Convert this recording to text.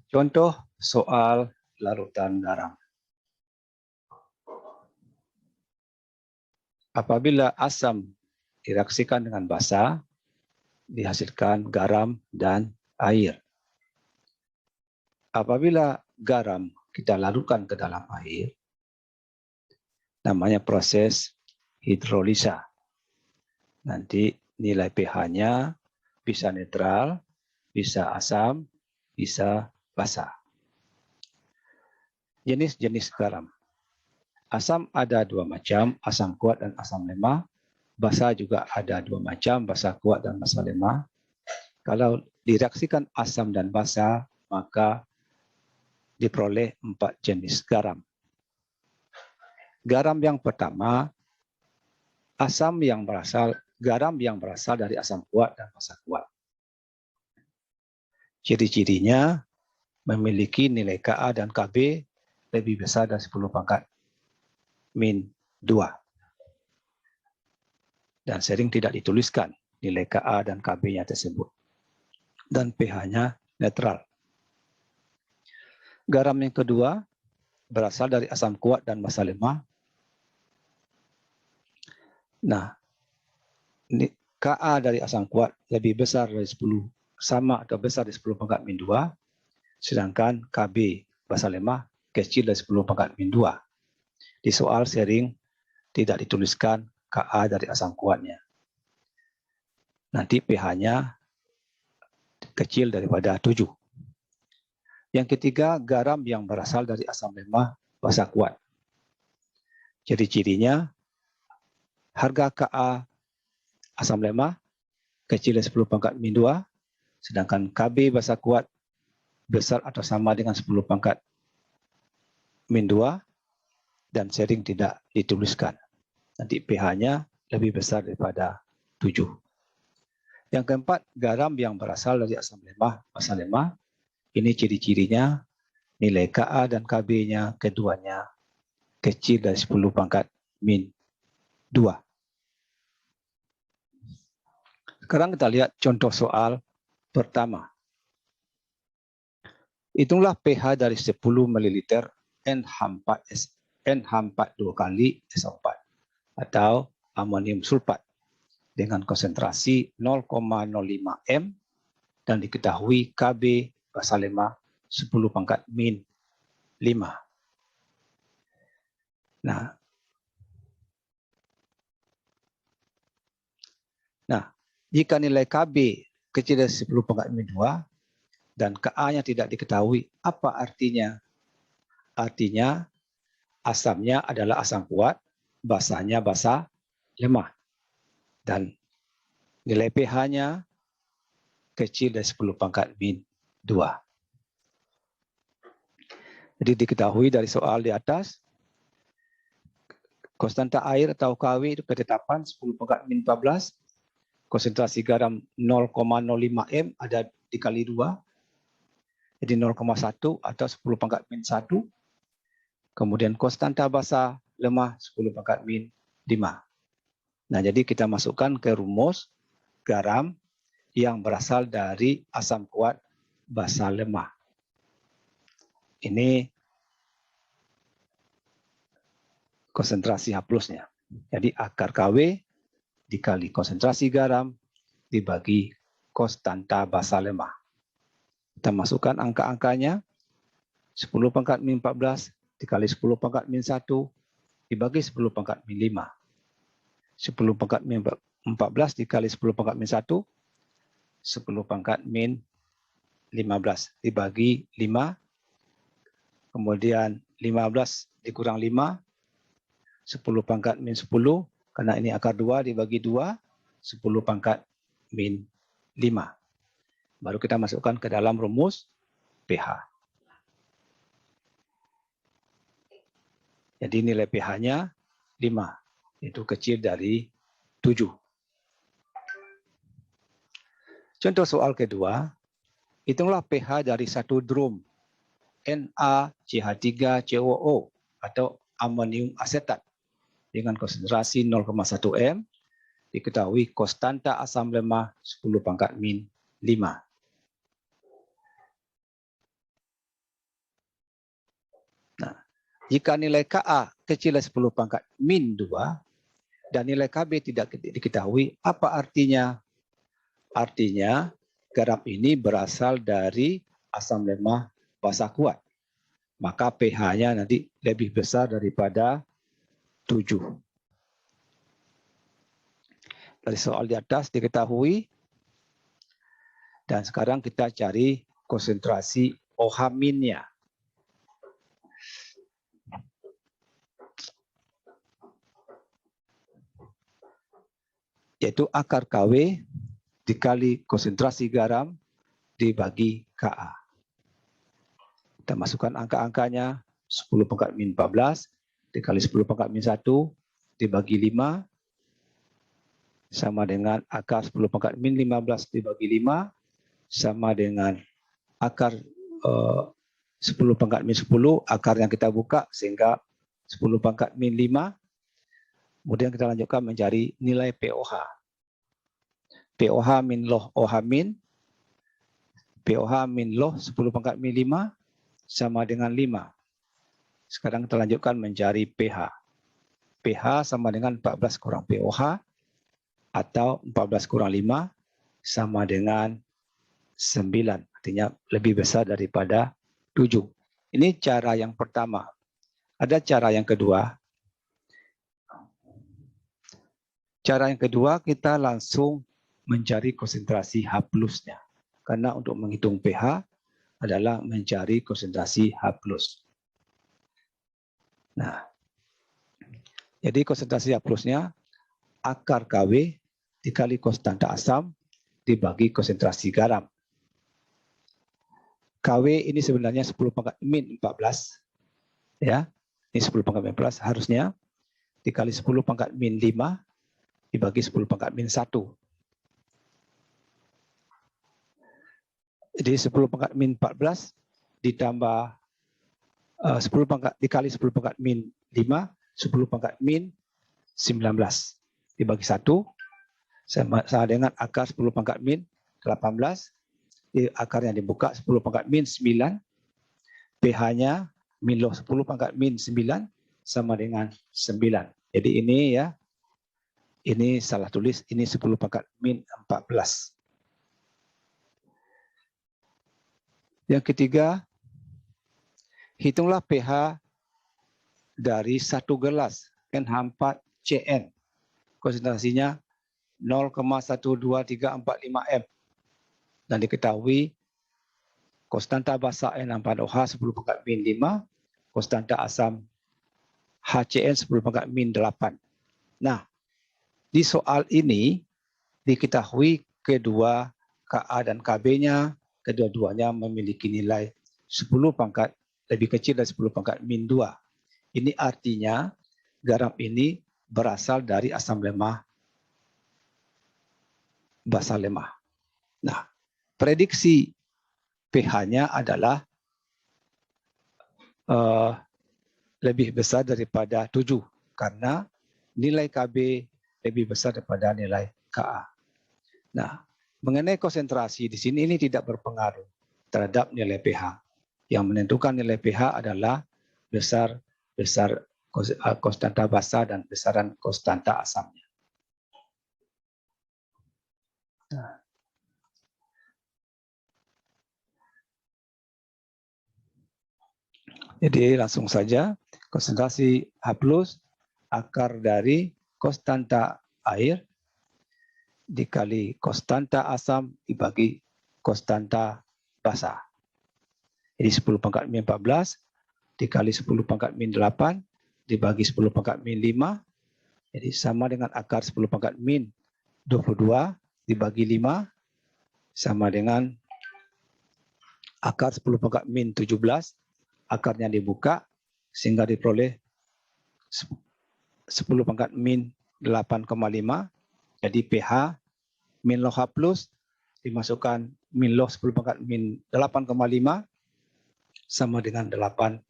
Contoh soal larutan garam. Apabila asam direaksikan dengan basa, dihasilkan garam dan air. Apabila garam kita larutkan ke dalam air, namanya proses hidrolisa. Nanti nilai pH-nya bisa netral, bisa asam, bisa basa. Jenis-jenis garam. Asam ada dua macam, asam kuat dan asam lemah. Basa juga ada dua macam, basa kuat dan basa lemah. Kalau direaksikan asam dan basa, maka diperoleh 4 jenis garam. Garam yang pertama, garam yang berasal dari asam kuat dan basa kuat. Ciri-cirinya memiliki nilai Ka dan Kb lebih besar dari 10 pangkat min 2. Dan sering tidak dituliskan nilai Ka dan Kb-nya tersebut. Dan pH-nya netral. Garam yang kedua berasal dari asam kuat dan basa lemah. Nah, Ka dari asam kuat lebih besar dari 10, sama atau besar dari 10 pangkat min 2, sedangkan Kb basa lemah kecil dari 10 pangkat min 2. Di soal sering tidak dituliskan Ka dari asam kuatnya. Nanti pH-nya kecil daripada 7. Yang ketiga, garam yang berasal dari asam lemah basa kuat. Ciri-cirinya, harga Ka asam lemah kecil dari 10 pangkat min 2, sedangkan Kb basa kuat besar atau sama dengan 10 pangkat min 2, dan sering tidak dituliskan. Nanti pH-nya lebih besar daripada 7. Yang keempat, garam yang berasal dari asam lemah basa lemah. Ini ciri-cirinya, nilai Ka dan Kb-nya keduanya kecil dari 10 pangkat min 2. Sekarang kita lihat contoh soal pertama. Hitunglah pH dari 10 ml NH4 2 kali SO4 atau amonium sulfat dengan konsentrasi 0,05 m dan diketahui Kb basa lemah 10 pangkat min 5. Nah, jika nilai Kb kecil dari 10 pangkat min 2 dan Ka-nya tidak diketahui, apa artinya? Artinya asamnya adalah asam kuat, basanya basa lemah. Dan nilai pH-nya kecil dari 10 pangkat min 2. Jadi diketahui dari soal di atas, konstanta air atau Kw itu ketetapan 10 pangkat min 14, konsentrasi garam 0,05 m ada dikali 2, jadi 0,1 atau 10 pangkat min 1, kemudian konstanta basa lemah 10 pangkat min 5. Nah, jadi kita masukkan ke rumus garam yang berasal dari asam kuat basa lemah. Ini konsentrasi H+-nya. Jadi akar Kw dikali konsentrasi garam dibagi konstanta basa lemah. Kita masukkan angka-angkanya. 10 pangkat min 14 dikali 10 pangkat min 1 dibagi 10 pangkat min 5. 10 pangkat min 14 dikali 10 pangkat min 1, 10 pangkat min 15 dibagi 5, kemudian 15 dikurang 5, 10 pangkat min 10, karena ini akar 2 dibagi 2, 10 pangkat min 5. Baru kita masukkan ke dalam rumus pH. Jadi nilai pH-nya 5, itu kecil dari 7. Contoh soal kedua, hitunglah pH dari satu drum NaCH3COO atau amonium asetat dengan konsentrasi 0,1 m, diketahui konstanta asam lemah 10 pangkat min 5. Jika nilai Ka kecil dari 10 pangkat min 2 dan nilai Kb tidak diketahui, apa artinya? Artinya garam ini berasal dari asam lemah basa kuat. Maka pH-nya nanti lebih besar daripada 7. Dari soal di atas diketahui. Dan sekarang kita cari konsentrasi OH-nya. Yaitu akar Kw dikali konsentrasi garam dibagi Ka. Kita masukkan angka-angkanya. 10 pangkat min 14 dikali 10 pangkat min 1 dibagi 5 sama dengan akar 10 pangkat min 15 dibagi 5 sama dengan akar 10 pangkat min 10, akar yang kita buka sehingga 10 pangkat min 5. Kemudian kita lanjutkan mencari nilai POH. POH min loh OH min. POH min loh 10 pangkat min 5 sama dengan 5. Sekarang kita lanjutkan mencari pH. pH sama dengan 14 kurang POH atau 14 kurang 5 sama dengan 9. Artinya lebih besar daripada 7. Ini cara yang pertama. Ada cara yang kedua. Cara yang kedua kita langsung mencari konsentrasi H+-nya. Karena untuk menghitung pH adalah mencari konsentrasi H+. Nah, jadi konsentrasi H+-nya akar Kw dikali konstanta asam dibagi konsentrasi garam. Kw ini sebenarnya 10 pangkat min 14. Ya, ini 10 pangkat min 14 harusnya dikali 10 pangkat min 5 dibagi 10 pangkat min 1. Jadi 10 pangkat min 14 ditambah 10 pangkat dikali 10 pangkat min 5, 10 pangkat min 19 dibagi 1 sama dengan akar 10 pangkat min 18. Akar yang dibuka 10 pangkat min 9. pH-nya min loh 10 pangkat min 9 sama dengan 9. Jadi ini ya, ini salah tulis, ini 10 pangkat min 14. Yang ketiga, hitunglah pH dari 1 gelas NH4CN. Konsentrasinya 0,12345 m. Dan diketahui konstanta basa N4OH 10 pangkat min 5, konstanta asam HCN 10 pangkat min 8. Nah, di soal ini diketahui kedua Ka dan Kb-nya, kedua-duanya memiliki nilai 10 pangkat lebih kecil dari 10 pangkat min 2. Ini artinya garam ini berasal dari asam lemah basa lemah. Nah, prediksi pH-nya adalah lebih besar daripada 7 karena nilai Kb lebih besar daripada nilai Ka. Nah, mengenai konsentrasi di sini ini tidak berpengaruh terhadap nilai pH. Yang menentukan nilai pH adalah besar konstanta basa dan besaran konstanta asamnya. Nah. Jadi langsung saja konsentrasi H+ akar dari konstanta air dikali konstanta asam dibagi konstanta basa. Jadi 10 pangkat min 14 dikali 10 pangkat min 8 dibagi 10 pangkat min 5. Jadi sama dengan akar 10 pangkat min 22 dibagi 5 sama dengan akar 10 pangkat min 17. Akarnya dibuka sehingga diperoleh 10 pangkat min 8,5. Jadi pH min loh H+ dimasukkan min loh 10 pangkat min 8,5 sama dengan 8,5.